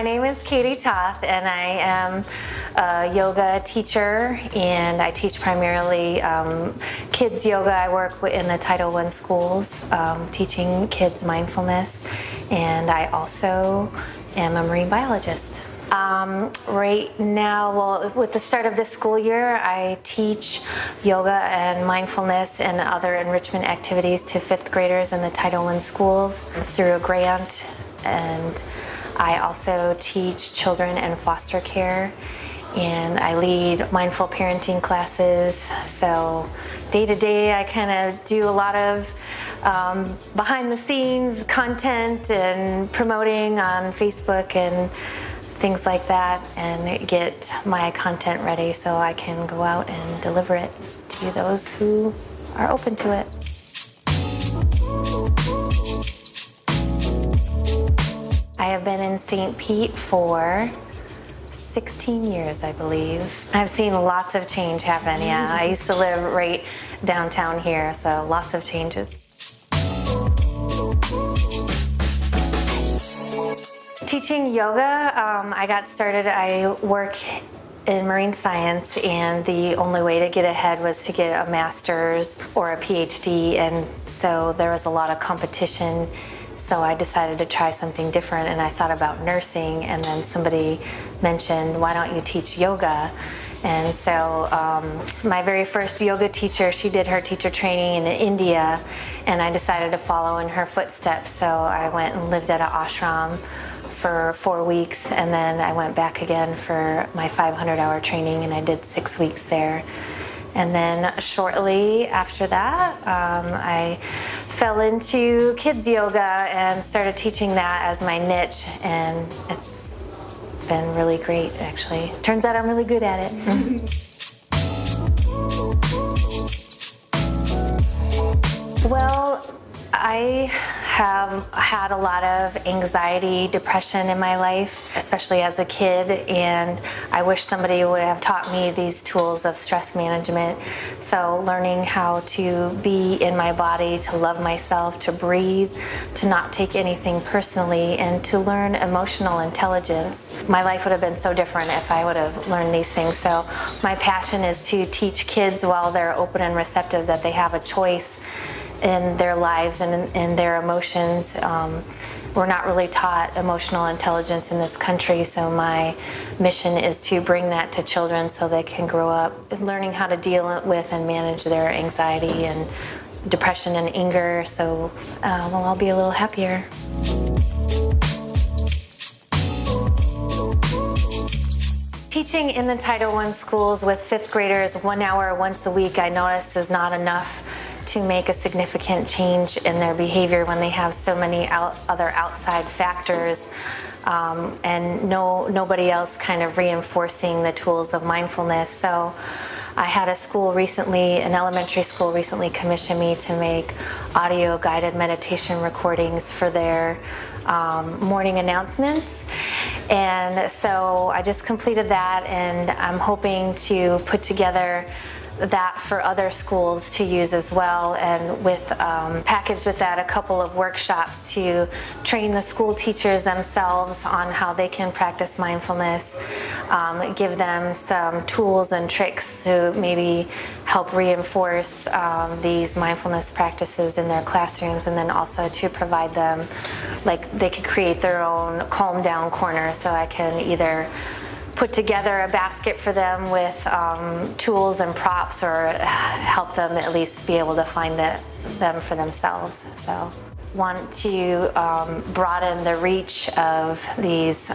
name is Katie Toth, and I am a yoga teacher, and I teach primarily kids yoga. I work in the Title I schools, teaching kids mindfulness, and I also am a marine biologist. Right now, well, with the start of this school year, I teach yoga and mindfulness and other enrichment activities to fifth graders in the Title I schools through a grant, and I also teach children in foster care, and I lead mindful parenting classes. So day to day, I kind of do a lot of behind the scenes content and promoting on Facebook and things like that, and get my content ready so I can go out and deliver it to those who are open to it. I have been in St. Pete for 16 years, I believe. I've seen lots of change happen, yeah. I used to live right downtown here, so lots of changes. Teaching yoga, I got started, I work in marine science, and the only way to get ahead was to get a master's or a PhD, and so there was a lot of competition. So I decided to try something different, and I thought about nursing, and then somebody mentioned, why don't you teach yoga? And so my very first yoga teacher, she did her teacher training in India, and I decided to follow in her footsteps. So I went and lived at an ashram for 4 weeks, and then I went back again for my 500-hour training, and I did 6 weeks there. And then shortly after that, I fell into kids yoga and started teaching that as my niche, and it's been really great, actually. Turns out I'm really good at it. Well, I have had a lot of anxiety, depression in my life, especially as a kid, and I wish somebody would have taught me these tools of stress management. So learning how to be in my body, to love myself, to breathe, to not take anything personally, and to learn emotional intelligence. My life would have been so different if I would have learned these things. So my passion is to teach kids while they're open and receptive that they have a choice in their lives and in their emotions. We're not really taught emotional intelligence in this country, so my mission is to bring that to children so they can grow up learning how to deal with and manage their anxiety and depression and anger, so we'll all be a little happier. Teaching in the Title I schools with fifth graders 1 hour once a week, I notice, is not enough to make a significant change in their behavior when they have so many other outside factors, and nobody else kind of reinforcing the tools of mindfulness. So I had a school recently, an elementary school recently commissioned me to make audio guided meditation recordings for their morning announcements. And so I just completed that, and I'm hoping to put together that for other schools to use as well, and with packaged with that a couple of workshops to train the school teachers themselves on how they can practice mindfulness, give them some tools and tricks to maybe help reinforce these mindfulness practices in their classrooms, and then also to provide them, like, they could create their own calm down corner, so I can either put together a basket for them with tools and props, or help them at least be able to find them for themselves. So want to broaden the reach of these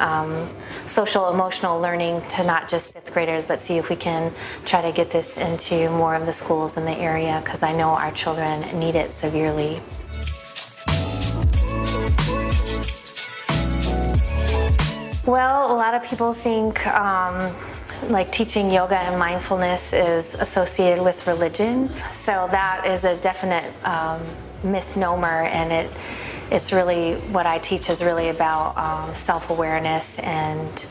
social emotional learning to not just fifth graders, but see if we can try to get this into more of the schools in the area, because I know our children need it severely. Well, a lot of people think like teaching yoga and mindfulness is associated with religion. So that is a definite misnomer, and it's really, what I teach is really about self-awareness and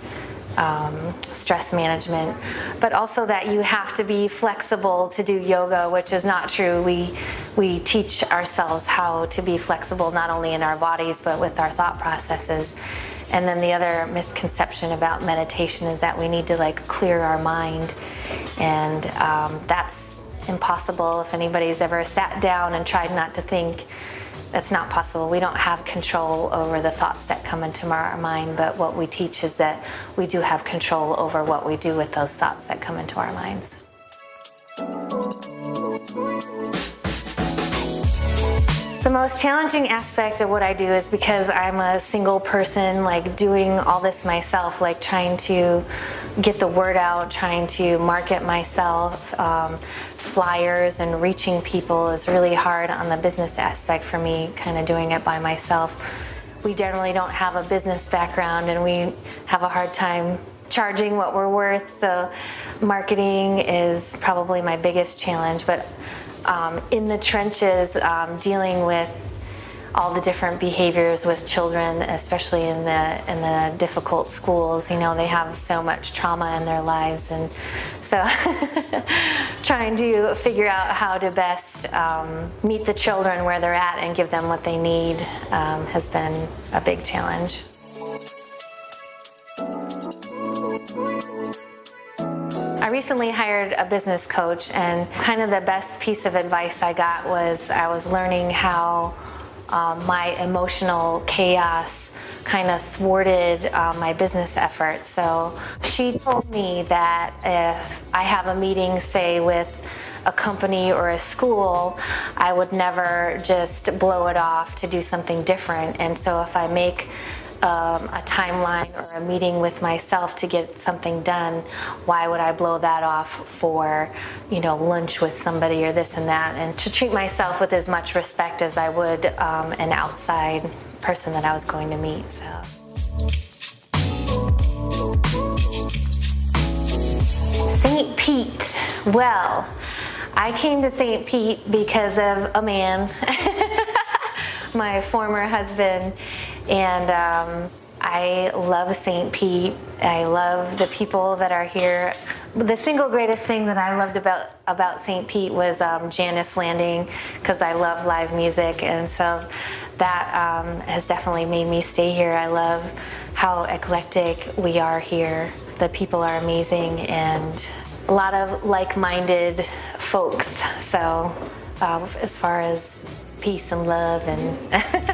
stress management, but also that you have to be flexible to do yoga, which is not true. We teach ourselves how to be flexible, not only in our bodies, but with our thought processes. And then the other misconception about meditation is that we need to like clear our mind, and that's impossible. If anybody's ever sat down and tried not to think, that's not possible. We don't have control over the thoughts that come into our mind, but what we teach is that we do have control over what we do with those thoughts that come into our minds. The most challenging aspect of what I do is because I'm a single person, like doing all this myself, like trying to get the word out, trying to market myself, flyers and reaching people is really hard on the business aspect for me, kind of doing it by myself. We generally don't have a business background and we have a hard time charging what we're worth, so marketing is probably my biggest challenge. But in the trenches, dealing with all the different behaviors with children, especially in the difficult schools, you know, they have so much trauma in their lives, and so trying to figure out how to best meet the children where they're at and give them what they need has been a big challenge. I recently hired a business coach, and kind of the best piece of advice I got was I was learning how my emotional chaos kind of thwarted my business efforts. So she told me that if I have a meeting, say, with a company or a school, I would never just blow it off to do something different. And so if I make a timeline or a meeting with myself to get something done, why would I blow that off for, you know, lunch with somebody or this and that, and to treat myself with as much respect as I would an outside person that I was going to meet. So. St. Pete. Well, I came to St. Pete because of a man, my former husband, and I love St. Pete. I love the people that are here. The single greatest thing that I loved about St. Pete was Janice Landing, because I love live music, and so that has definitely made me stay here. I love how eclectic we are here. The people are amazing, and a lot of like-minded folks. So as far as peace and love and